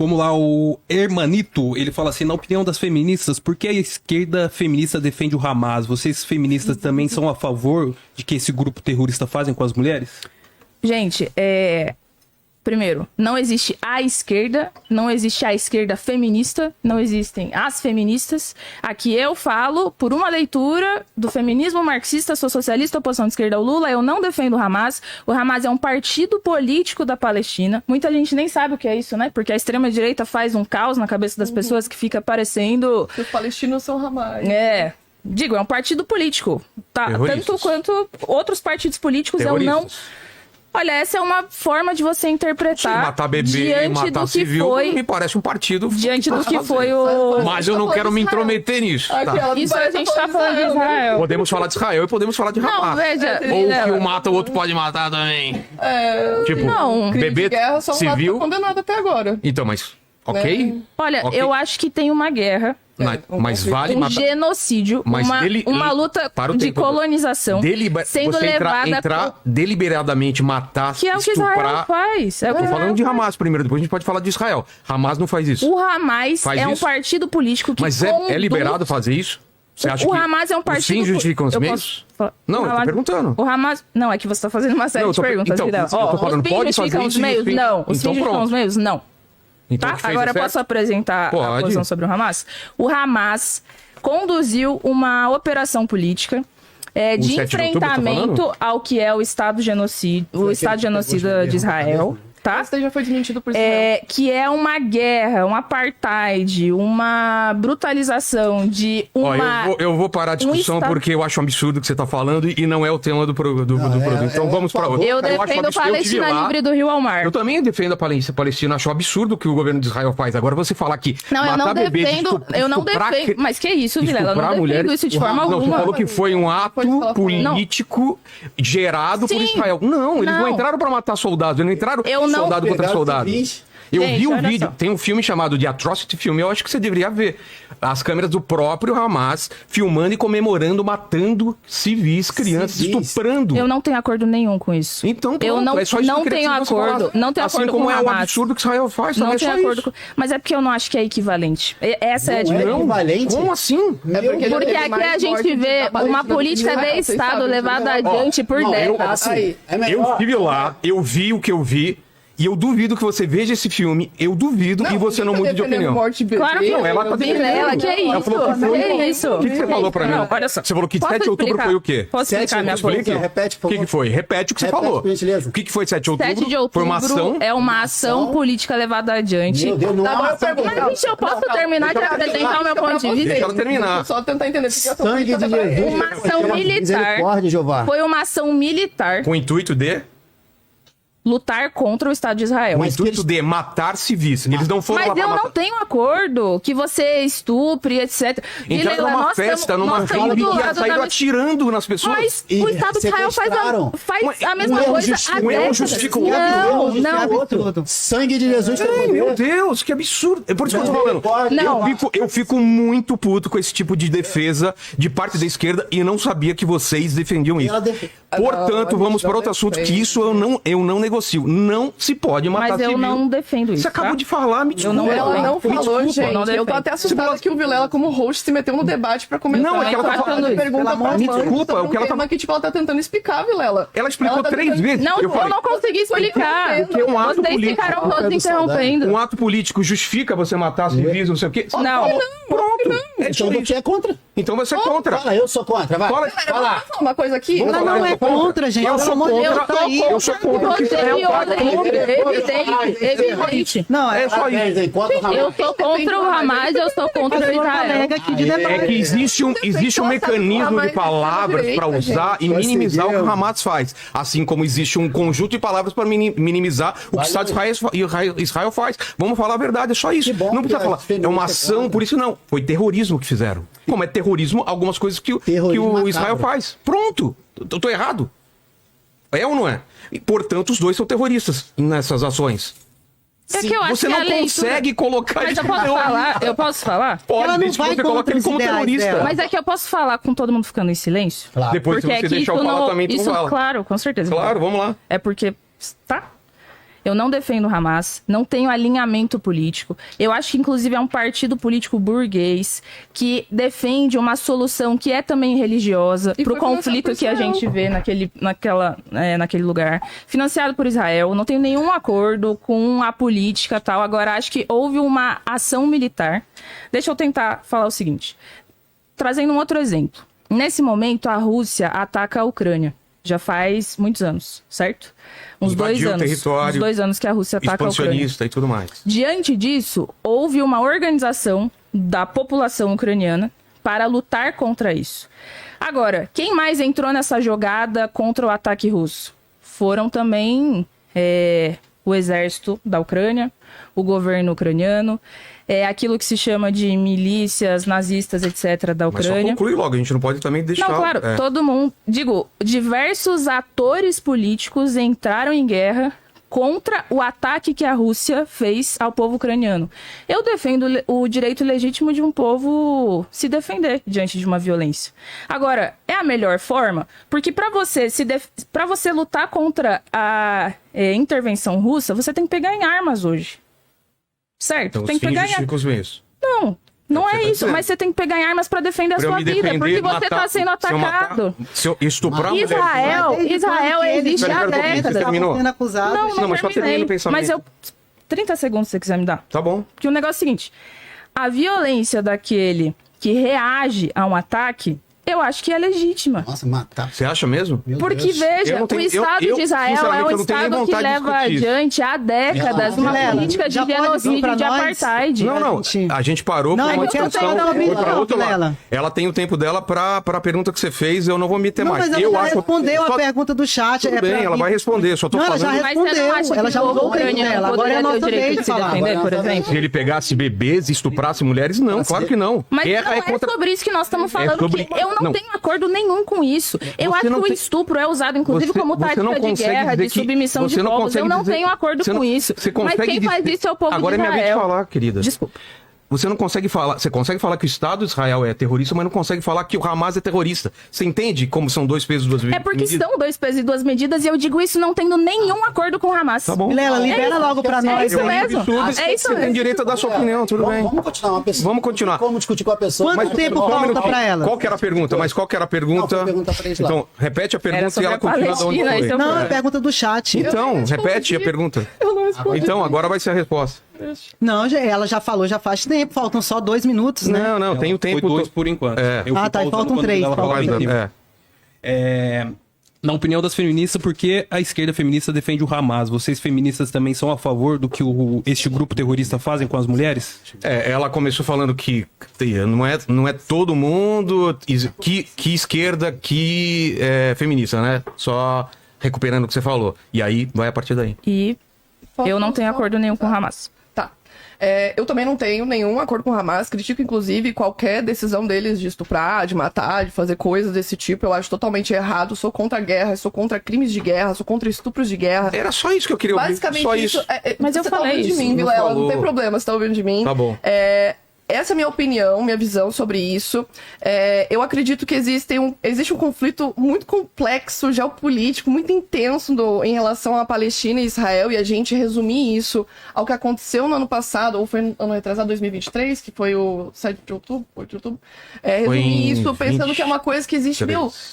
Vamos lá, o Hermanito, ele fala assim, na opinião das feministas, por que a esquerda feminista defende o Hamas? Vocês feministas também são a favor de que esse grupo terrorista fazem com as mulheres? Gente, primeiro, não existe a esquerda, não existe a esquerda feminista, não existem as feministas. Aqui eu falo, por uma leitura do feminismo marxista, sou socialista, oposição de esquerda ao Lula, eu não defendo o Hamas. O Hamas é um partido político da Palestina. Muita gente nem sabe o que é isso, né? Porque a extrema-direita faz um caos na cabeça das pessoas que fica parecendo... Os palestinos são Hamas. Digo, é um partido político, tá? Tanto quanto outros partidos políticos, eu não... Olha, essa é uma forma de você interpretar. Sim, matar bebê, matar civil, me parece um partido. Diante do que foi o... Mas eu não quero me intrometer nisso. Tá. Isso a gente tá falando de Israel. Podemos falar de Israel e podemos falar de Hamas. Não, veja... Ou que um mata, o outro pode matar também. Tipo, não. Bebê guerra, só civil... condenado até agora. Então, mas... Ok? Olha, okay. Eu acho que tem uma guerra... Mas vale um genocídio, uma luta de colonização sendo levada deliberadamente matar, que é o que Israel faz. Eu tô falando de Hamas primeiro, depois a gente pode falar de Israel. Hamas não faz isso. O Hamas um partido político que Mas é liberado fazer isso? Você acha o Hamas é um partido... Os fins justificam os meios? Não, eu tô perguntando. O Hamas... Não, é que você tá fazendo uma série de perguntas. Então, eu tô falando, pode fazer isso? Não, os fins justificam os meios? Não. Então, tá? Agora eu posso apresentar a posição sobre o Hamas? O Hamas conduziu uma operação política de enfrentamento ao que é o Estado genocida de Israel. Tá? Esse já foi desmentido por Israel. Que é uma guerra, um apartheid, uma brutalização de uma... Eu vou parar a discussão porque eu acho um absurdo o que você está falando e não é o tema do produto. Então vamos para outro. Eu defendo a Palestina livre do Rio ao mar. Eu também defendo a Palestina. Acho um absurdo o que o governo de Israel faz. Agora você falar que eu não defendo. Mas que isso, Vilela? Eu não defendo isso de forma alguma. Você falou que foi um ato político gerado por Israel. Não, eles não entraram para matar soldados. Eles não entraram... soldado contra soldado. Eu vi um vídeo, tem um filme chamado The Atrocity Film, eu acho que você deveria ver. As câmeras do próprio Hamas filmando e comemorando, matando civis, crianças, estuprando. Eu não tenho acordo nenhum com isso. Então, pronto, eu não tenho acordo. Não tenho assim acordo como com o é o Hamas. absurdo que Israel faz. Não tenho acordo com... Mas é porque eu não acho que é equivalente. Essa é a diferença. É equivalente? Como assim? Porque aqui a gente vê uma política de Estado levada adiante por décadas. Eu estive lá, eu vi o que eu vi. E eu duvido que você veja esse filme, eu duvido, e você não mude de opinião. Claro que não, ela tá Vilela, que é isso? Ela falou que foi... Que isso? O que você falou pra mim? Não, olha só. Você falou que 7 de outubro foi o quê? Posso explicar minha posição? Repete, por favor. O que foi? Repete o que você falou. O que foi 7 de outubro? 7 de outubro foi uma ação... é uma ação política levada adiante. Meu Deus, não é uma ação. Mas, eu posso terminar de apresentar o meu ponto de vista? Deixa ela terminar. Só tentar entender. Sangue de Jesus. Uma ação militar. Foi uma ação militar. Com o intuito de... lutar contra o Estado de Israel. Com o intuito de matar civis. Eles não foram lá pra matar. Mas eu não tenho acordo que você estupre, etc. Entrar numa festa, numa fila e saíram atirando nas pessoas. Mas o Estado de Israel faz a mesma coisa há décadas. Justifica o outro. Não. Sangue de Jesus. Meu Deus, que absurdo. É por isso que eu tô falando. Eu fico muito puto com esse tipo de defesa de parte da esquerda e não sabia que vocês defendiam isso. Portanto, vamos para outro assunto, que isso eu não negocio. Não se pode matar civil. Mas eu não defendo isso. Você acabou de falar, me desculpa. Ela não falou, gente. Eu tô até assustada que o Vilela, como host, se meteu no debate pra comentar. Não, é que ela tá falando pergunta pra me desculpa, o que ela tá... que tipo, ela tá tentando explicar, Vilela. Ela explicou 3 vezes. Não, eu não consegui explicar. Porque um ato Vocês político... ficaram todos interrompendo. Um ato político justifica você matar civis, não sei o quê? Não. Pronto. Então você é contra. Então você é contra. Fala, eu sou contra, vai. Vamos falar uma coisa aqui? Ela não é contra, gente. Eu sou contra. Eu sou contra o que Israel faz. Evidente. Não, é só isso. Eu sou contra o Hamas, eu sou contra o Israel. É que existe um mecanismo de palavras para usar e minimizar o que o Hamas faz. Assim como existe um conjunto de palavras para minimizar o que o Estado de Israel faz. Vamos falar a verdade, é só isso. Não precisa falar. É uma ação, por isso não. Foi terrorismo que fizeram. Como é terrorismo, algumas coisas que o Israel faz. Pronto. Eu tô errado. É ou não é? E, portanto, os dois são terroristas nessas ações. É que eu acho você que não consegue colocar... Mas eu posso falar? Pode, ela não vai você coloca ele como terrorista. dela. Mas é que eu posso falar com todo mundo ficando em silêncio? Claro. Depois, Porque se você deixar eu falar também, tu fala. Claro, com certeza. Claro, vamos lá. É porque... Tá? Eu não defendo o Hamas, não tenho alinhamento político. Eu acho que, inclusive, é um partido político burguês que defende uma solução que é também religiosa para o conflito que a gente vê naquele lugar. Financiado por Israel, não tenho nenhum acordo com a política e tal. Agora, acho que houve uma ação militar. Deixa eu tentar falar o seguinte. Trazendo um outro exemplo. Nesse momento, a Rússia ataca a Ucrânia. Já faz muitos anos, certo? Uns Invadiu 2 anos. território, Uns 2 anos que a Rússia ataca a Ucrânia. Expansionista e tudo mais. Diante disso, houve uma organização da população ucraniana para lutar contra isso. Agora, quem mais entrou nessa jogada contra o ataque russo? Foram também o exército da Ucrânia, o governo ucraniano, aquilo que se chama de milícias nazistas, etc., da Mas só Ucrânia. conclui logo, a gente não pode também deixar... Não, claro, todo mundo... Digo, diversos atores políticos entraram em guerra contra o ataque que a Rússia fez ao povo ucraniano. Eu defendo o direito legítimo de um povo se defender diante de uma violência. Agora, é a melhor forma? Porque para você lutar contra a intervenção russa, você tem que pegar em armas hoje. Certo? Então, tem que pegar em armas. os meios. Não é você tá isso, dizendo. mas você tem que pegar em armas para defender a Pra eu sua me vida, defender, porque você matar- tá sendo atacado. Se eu estuprar a mulher... Israel existe há Pera, você décadas. terminou? Sendo acusado. Não, mas só termina terminei. o pensamento. Mas 30 segundos se você quiser me dar. Tá bom. Porque o negócio é o seguinte, a violência daquele que reage a um ataque, eu acho que é legítima. Nossa, matar. Você acha mesmo? Meu Porque, Deus. veja, Eu não tenho- o Estado eu, de Israel é sinceramente, um eu não tenho nem Estado que vontade de leva discutir isso. adiante há décadas uma Vilela, política de já pode vir genocídio pra de nós? apartheid. Não, gente- a gente parou Não, por uma eu quero discussão, saber da foi pra opinião, outro lado. Vilela. Ela tem o tempo dela pra pergunta que você fez, eu não vou me meter Não, mais. mas ela eu já acho respondeu só- a pergunta do chat. Tudo bem, ela vai responder, só tô Não, ela já falando... Mas você não acha respondeu. que Ela já o usou o tempo ucraniano dela. Agora é a poderia ter o nossa direito vez de de se falar. defender, Agora por é a nossa exemplo? Se ele pegasse bebês e estuprasse mulheres, não, claro que não. Mas Guerra não é contra... sobre isso que nós estamos falando, sobre- porque eu não, não. tenho acordo nenhum com isso. Eu Você acho não que o tem- estupro é usado, inclusive, como você não tática de consegue guerra, dizer de que- submissão de você não povos. consegue Eu não dizer- tenho acordo você com não- isso. você Mas consegue quem faz dizer- isso é o povo Agora de é Israel. minha vez de falar, querida. Desculpa. Você não consegue falar, você consegue falar que o Estado de Israel é terrorista, mas não consegue falar que o Hamas é terrorista. Você entende como são dois pesos, duas medidas? É porque são 2 pesos e 2 medidas, e eu digo isso não tendo nenhum acordo com o Hamas. Tá bom. Vilela, libera logo pra nós. isso aí. mesmo. Absurdo, É isso você tem mesmo. direito a dar sua opinião, tudo bem. Vamos continuar uma pessoa. Vamos continuar. Como discutir com a pessoa. Mas Mas só um falta minutinho. pra ela. Qual que era a pergunta? Mas qual que era a pergunta? Não, foi a pergunta pra eles lá. Então, repete a Era pergunta e sobre ela a continua de onde Palestina, foi. esse é o Não, é a problema. pergunta do chat. Então, repete a pergunta. Eu não respondi. Então, agora vai ser a resposta. Não, ela já falou, já faz tempo. Faltam só 2 minutos, né? Não, tem o tempo... Foi 2 por enquanto. É. Eu fui Ah, tá, e pausando faltam quando 3, ela falava faltam em cima. É. Na opinião das feministas, por que a esquerda feminista defende o Hamas? Vocês feministas também são a favor do que este grupo terrorista fazem com as mulheres? Ela começou falando que não é todo mundo que esquerda que é feminista, né? Só recuperando o que você falou. E aí, vai a partir daí. E eu não tenho acordo nenhum com o Hamas. Tá. Eu também não tenho nenhum acordo com o Hamas. Critico, inclusive, qualquer decisão deles de estuprar, de matar, de fazer coisas desse tipo. Eu acho totalmente errado. Sou contra a guerra, sou contra crimes de guerra, sou contra estupros de guerra. Era só isso que eu queria ouvir. Basicamente, Só isso. Mas eu você falei tá ouvindo isso. de mim, Não Vilela. Não falou. tem problema, você tá ouvindo de mim. Tá bom. Essa é a minha opinião, minha visão sobre isso. Eu acredito que existe um conflito muito complexo, geopolítico, muito intenso em relação à Palestina e Israel, e a gente resumir isso ao que aconteceu no ano passado, ou foi no ano retrasado, 2023, que foi o 7 de outubro, 8 de outubro. Resumir isso pensando que é uma coisa que existe,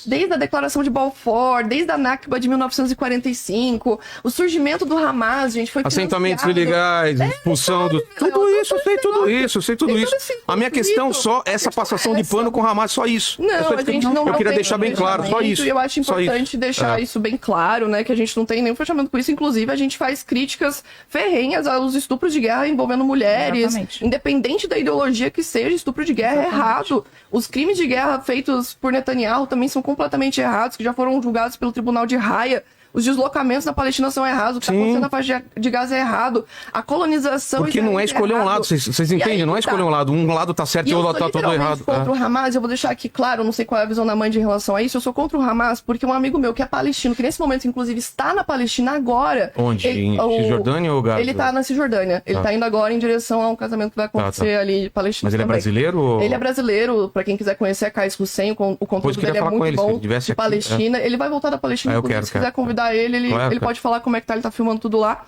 desde a Declaração de Balfour, desde a Nakba de 1945, o surgimento do Hamas, gente, foi Assentamentos financiado- ilegais, expulsão do... Tudo isso, eu sei tudo isso, eu sei tudo isso. A minha questão só é essa passação de pano com o Hamas, só isso. Não, É só a isso que gente não eu queria tem deixar bem claro, só fechamento, isso. E eu acho Só importante deixar isso bem claro, né? Que a gente não tem nenhum fechamento com isso. Inclusive, a gente faz críticas ferrenhas aos estupros de guerra envolvendo mulheres. Exatamente. Independente da ideologia que seja, estupro de guerra é errado. Os crimes de guerra feitos por Netanyahu também são completamente errados, que já foram julgados pelo Tribunal de Haia. Os deslocamentos na Palestina são errados, o que está acontecendo na faixa de Gaza é errado. A colonização... Porque não é israelense escolher um errado. lado, vocês entendem? Não é escolher um lado. Um lado tá certo e o outro tá todo errado. Contra o Hamas, eu vou deixar aqui claro, eu não sei qual é a visão da Mandy em relação a isso. Eu sou contra o Hamas porque um amigo meu que é palestino, que nesse momento, inclusive, está na Palestina agora. Onde? Em Cisjordânia ou Gaza? Ele tá na Cisjordânia. Ele tá indo agora em direção a um casamento que vai acontecer ali de Palestina. Mas ele é também. brasileiro? Ou... Ele é brasileiro, pra quem quiser conhecer a Kais Hussein, o conteúdo queria dele é falar com muito ele, se bom. ele tivesse De aqui, Palestina. Ele vai voltar da Palestina, eu inclusive, quero, se quiser convidar ele Claro, pode falar como é que tá, ele tá filmando tudo lá.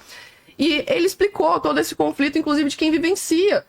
E ele explicou todo esse conflito, inclusive de quem vivencia.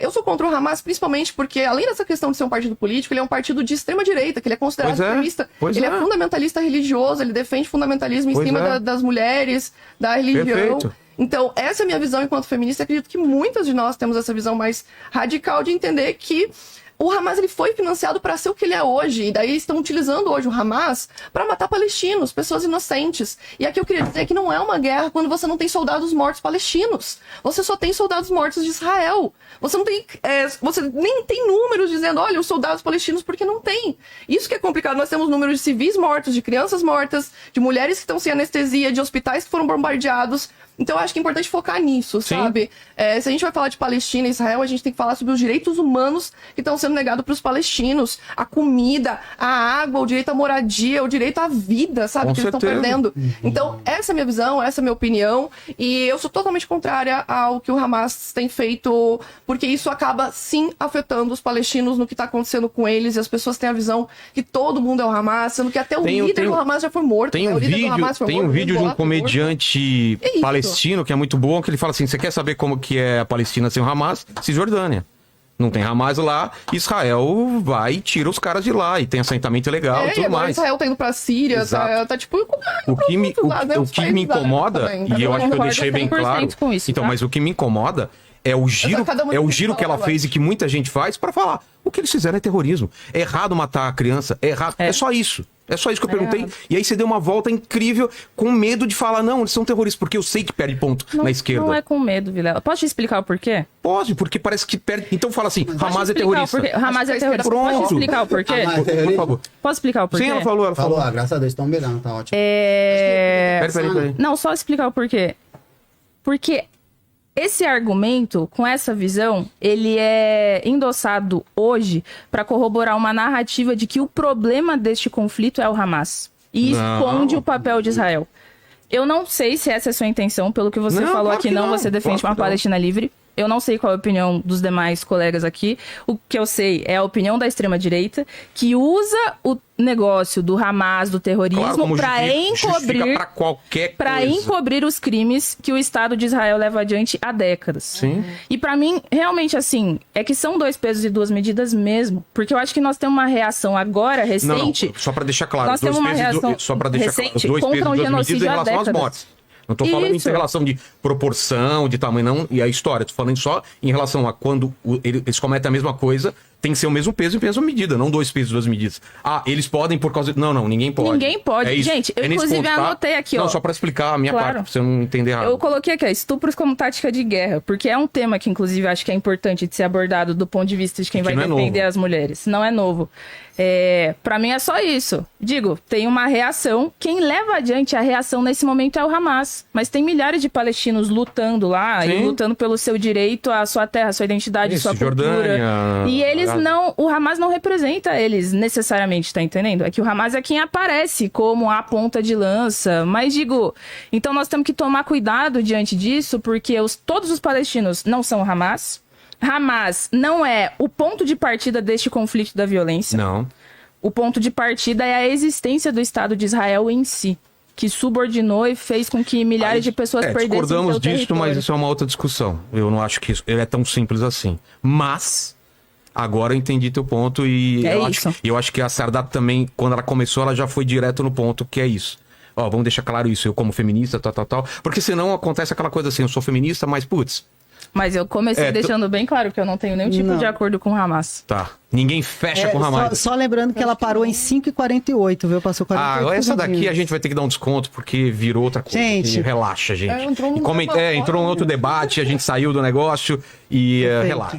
Eu sou contra o Hamas principalmente porque, além dessa questão de ser um partido político, ele é um partido de extrema-direita, que ele é considerado extremista. Ele é fundamentalista religioso, ele defende fundamentalismo em cima das mulheres, da religião. Perfeito. Então, essa é a minha visão enquanto feminista. Acredito que muitas de nós temos essa visão mais radical de entender que o Hamas ele foi financiado para ser o que ele é hoje. E daí estão utilizando hoje o Hamas para matar palestinos, pessoas inocentes. E aqui eu queria dizer que não é uma guerra quando você não tem soldados mortos palestinos. Você só tem soldados mortos de Israel. Você não tem, você nem tem números dizendo, olha, os soldados palestinos, porque não tem. Isso que é complicado. Nós temos números de civis mortos, de crianças mortas, de mulheres que estão sem anestesia, de hospitais que foram bombardeados. Então eu acho que é importante focar nisso, sabe? Se a gente vai falar de Palestina e Israel, a gente tem que falar sobre os direitos humanos que estão sendo negados para os palestinos. A comida, a água, o direito à moradia, o direito à vida, sabe? Com que eles estão certeza. perdendo. Então, essa é a minha visão, essa é a minha opinião. E eu sou totalmente contrária ao que o Hamas tem feito, porque isso acaba, sim, afetando os palestinos no que está acontecendo com eles. E as pessoas têm a visão que todo mundo é o Hamas, sendo que até o líder do Hamas já foi morto. Tem um vídeo de um comediante palestino que é muito bom, que ele fala assim, você quer saber como que é a Palestina sem o Hamas? Cisjordânia. Não tem Hamas lá, Israel vai e tira os caras de lá, e tem assentamento ilegal e e tudo agora mais. Israel tá indo pra Síria, tá tipo... O que me incomoda, e eu acho que eu deixei bem claro, com isso, então, tá? mas o que me incomoda é o giro que ela fez e que muita gente faz pra falar. O que eles fizeram é terrorismo. É errado matar a criança, é errado. É só isso. É só isso que eu perguntei. E aí você deu uma volta incrível, com medo de falar, não, eles são terroristas, porque eu sei que perde ponto na esquerda. Não é com medo, Vilela. Posso te explicar o porquê? Pode, porque parece que perde. Então fala assim, Hamas é terrorista. Hamas é terrorista. Pronto. Posso explicar o porquê? Por favor. Posso explicar o porquê? Sim, ela falou. Falou, graças a Deus, estão beirando, tá ótimo. Peraí. Não, só explicar o porquê. Porque esse argumento, com essa visão, ele é endossado hoje para corroborar uma narrativa de que o problema deste conflito é o Hamas. E esconde o papel de Israel. Eu não sei se essa é a sua intenção, pelo que você falou aqui, não, você defende uma Palestina livre. Eu não sei qual é a opinião dos demais colegas aqui. O que eu sei é a opinião da extrema-direita, que usa o negócio do Hamas, do terrorismo, para encobrir os crimes que o Estado de Israel leva adiante há décadas. Sim. E para mim, realmente, assim, é que são dois pesos e duas medidas mesmo. Porque eu acho que nós temos uma reação agora, recente... Não, só para deixar claro, nós temos uma reação recente contra um genocídio há décadas. Mortes. Não tô falando em relação de proporção, de tamanho, não, e a história. Tô falando só em relação a quando eles cometem a mesma coisa, tem que ser o mesmo peso e a mesma medida, não dois pesos e duas medidas. Ah, eles podem por causa... Não, ninguém pode. Ninguém pode. É gente, eu inclusive anotei aqui, ó. Não, só pra explicar a minha parte, pra você não entender errado. Eu coloquei aqui, ó, estupros como tática de guerra, porque é um tema que, inclusive, acho que é importante de ser abordado do ponto de vista de quem vai defender as mulheres. Não é novo. Pra mim é só isso. Digo, tem uma reação. Quem leva adiante a reação nesse momento é o Hamas. Mas tem milhares de palestinos lutando lá e lutando pelo seu direito à sua terra, à sua identidade, à sua cultura. E eles não... O Hamas não representa eles necessariamente, tá entendendo? É que o Hamas é quem aparece como a ponta de lança. Mas digo... Então nós temos que tomar cuidado diante disso, porque todos os palestinos não são o Hamas. Hamas não é o ponto de partida deste conflito da violência. Não. O ponto de partida é a existência do Estado de Israel em si, que subordinou e fez com que milhares de pessoas perdessem seu território. Discordamos disso, mas isso é uma outra discussão. Eu não acho que ele é tão simples assim. Mas... Agora eu entendi teu ponto e eu acho que a Sadat também, quando ela começou, ela já foi direto no ponto, que é isso. Ó, vamos deixar claro isso, eu como feminista, tal. Porque senão acontece aquela coisa assim, eu sou feminista, mas putz... Mas eu comecei deixando bem claro que eu não tenho nenhum tipo de acordo com o Hamas. Tá. Ninguém fecha com o Hamas. Só lembrando que ela parou em 5h48, viu? Passou 48 essa daqui a gente vai ter que dar um desconto, porque virou outra coisa. Gente. Relaxa, gente. Entrou um outro debate, a gente saiu do negócio e relaxa.